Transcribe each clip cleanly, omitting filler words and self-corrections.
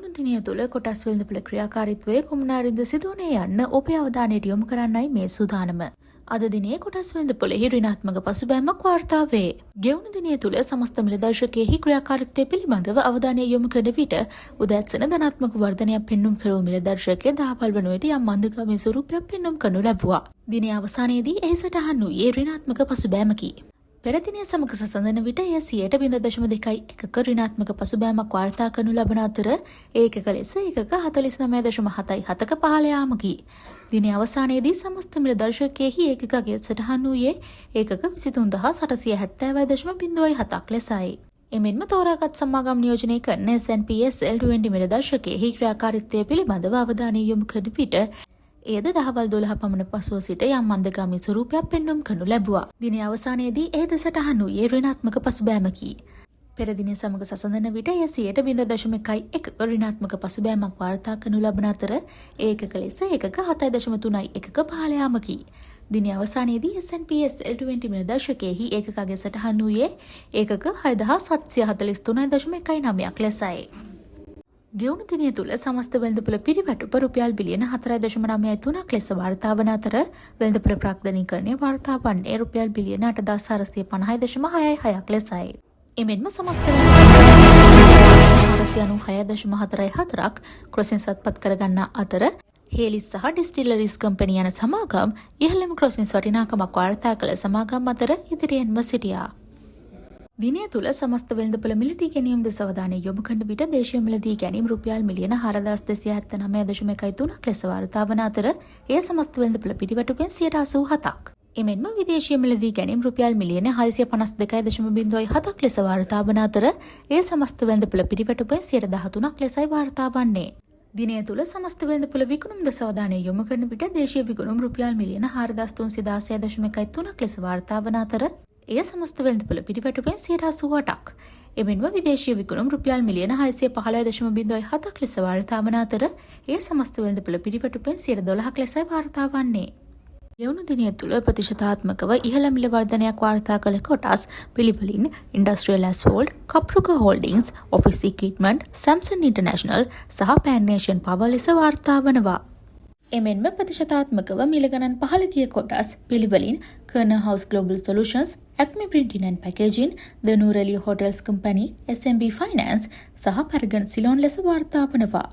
ගෙවුණු දිනය තුළ කොටස් වෙළඳපොළ ක්‍රියාකාරීත්වයේ කුමනාරින්ද සිදුවන්නේ යන්න ඔබේ අවධානයට යොමු කරන්නයි මේ සූදානම. අද දිනේ කොටස් වෙළඳපොළෙහි ඍණාත්මක පසුබෑමක් වාර්තා වේ. ගෙවුණු දිනය තුළ සමස්ත මිල දර්ශකයේහි ක්‍රියාකාරීත්වය පිළිබඳව අවධානය යොමු කරන විට උදෑසන ධනාත්මක වර්ධනයක් පෙන්눔 කරන මිල දර්ශකයේ දහවල් වන විට යම් මන්දගාමී ස්වරූපයක් පෙන්눔 කරනු ලැබුවා. දිනේ අවසානයේදී එහි සටහන් වූයේ ඍණාත්මක පසුබෑමකි. පෙර දිනය සමග සසඳන විට එය 0.2ක ඍණාත්මක පසුබෑමක් වාර්තා කරනු ලබන අතර ඒකක ලෙස ඒකක 49.77ක පහළ යාමකි. දින අවසානයේදී සමස්ත මිල දර්ශකයේහි ඒකකයේ සටහන් වූයේ ඒකක 23,870.07ක් ලෙසයි. එමෙන්ම තෝරාගත් සමාගම් නියෝජනය කරන SNPS L20 මිල දර්ශකයේහි ක්‍රියාකාරීත්වය පිළිබඳව අවධානය යොමු කර විට එයද දහවල් 12 පමණ පසුව සිට යම් මන්දගාමී ස්වරූපයක් පෙන්눔 කරනු ලැබුවා. දින අවසානයේදී එයද සටහන් වූයේ ඍණාත්මක පසුබෑමකි. පෙර දින සමග සසඳන විට එය 0.1ක ඍණාත්මක පසුබෑමක් වාර්තා කරනු ලබන අතර ඒකක ලෙස ඒකක 7.31ක පහළ යාමකි. දින අවසානයේදී SNPS L20 මිල දර්ශකයේහි ඒකකගේ සටහන් වූයේ ඒකක 6743.19ක් ලෙසයි. ගෙවුණු දිනය තුළ සමස්ත වෙළඳපොළ පිරිවැටුප රුපියල් බිලියන 4.93ක් ලෙස වාර්තා වන අතර වෙළඳපොළ ප්‍රාග්ධනීකරණය වාර්තා වන්නේ රුපියල් බිලියන 8,450.66ක් ලෙසයි. එමෙන්ම සමස්ත වෙළඳපොළ 496.44ක් ක්‍රොසින් සත්පත් කරගන්නා අතර හේලිස් සහ ඩිස්ටිලරිස් කම්පැනි යන සමාගම් ඉහළම ක්‍රොසින් වටිනාකමක් වාර්තා කළ සමාගම් අතර ඉදිරියෙන්ම සිටියා. දිනය තුළ සමස්ත වෙළඳපොළ මිලදී ගැනීම දෙස අවධානය යොමු කරන විට දේශීය මිලදී ගැනීම රුපියල් මිලියන 4,279.1ක් ලෙස වාර්තා වන අතර එය සමස්ත වෙළඳපොළ පිරිවැටුපෙන් 87%ක්. එමෙන්ම විදේශීය මිලදී ගැනීම රුපියල් මිලියන 652.07ක් ලෙස වාර්තා වන අතර එය සමස්ත වෙළඳපොළ පිරිවැටුපෙන් 13%ක් ලෙසයි වාර්තා වන්නේ. දිනය තුළ සමස්ත වෙළඳපොළ විකුණුම් දෙස අවධානය යොමු කරන විට දේශීය විකුණුම් රුපියල් මිලියන 4,316.13ක් ලෙස වාර්තා වන අතර එය සමස්ත වෙළඳපොළ පිරිවැටුපෙන් 88%ක්. එමෙන්ම විදේශීය විකුණුම් රුපියල් මිලියන 615.07ක් ලෙස වාර්තා වන අතර එය සමස්ත වෙළඳපොළ පිරිවැටුපෙන් 12%ක් ලෙසයි වාර්තා වන්නේ. ගෙවුණු දිනය තුළ ප්‍රතිශතාත්මකව ඉහළ මිල වර්ධනයක් වාර්තා කළ කොටස් පිළිවෙලින් ඉන්ඩස්ට්‍රියල් ඇස්ෆෝල්ට්, කප්රුක holdings, office equipment, Samson international සහ පෑන් නේෂන් පවර් ලෙස වාර්තා වනවා. එමෙන්ම ප්‍රතිශතාත්මකව මිල ගණන් පහළ ගිය කොටස් පිළිවෙලින් kernel house global solutions, Acme printing and packaging, the Nuwara Eliya hotels company, SMB finance සහ පැරගන් සිලෝන් ලෙස වාර්තා වනවා.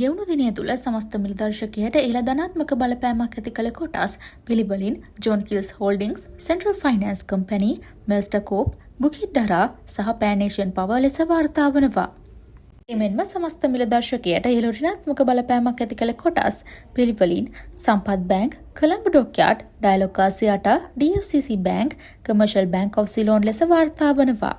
ගෙවුණු දිනය තුළ සමස්ත මිල දර්ශකයට ඉහළ ධනාත්මක බලපෑමක් ඇති කළ කොටස් පිළිවෙලින් John Keells Holdings, Central Finance Company, Melstacorp, Bukit Darah සහ පෑන් නේෂන් පවර් ලෙස වාර්තා වනවා. එමෙන්ම සමස්ත මිල දර්ශකයට ඉහළ ඍණාත්මක බලපෑමක් ඇති කළ කොටස් පිළිවෙලින් Sampath bank, Colombo dockyard, Dialog Axiata, DFCC bank, commercial bank of Ceylon ලෙස වාර්තා වනවා.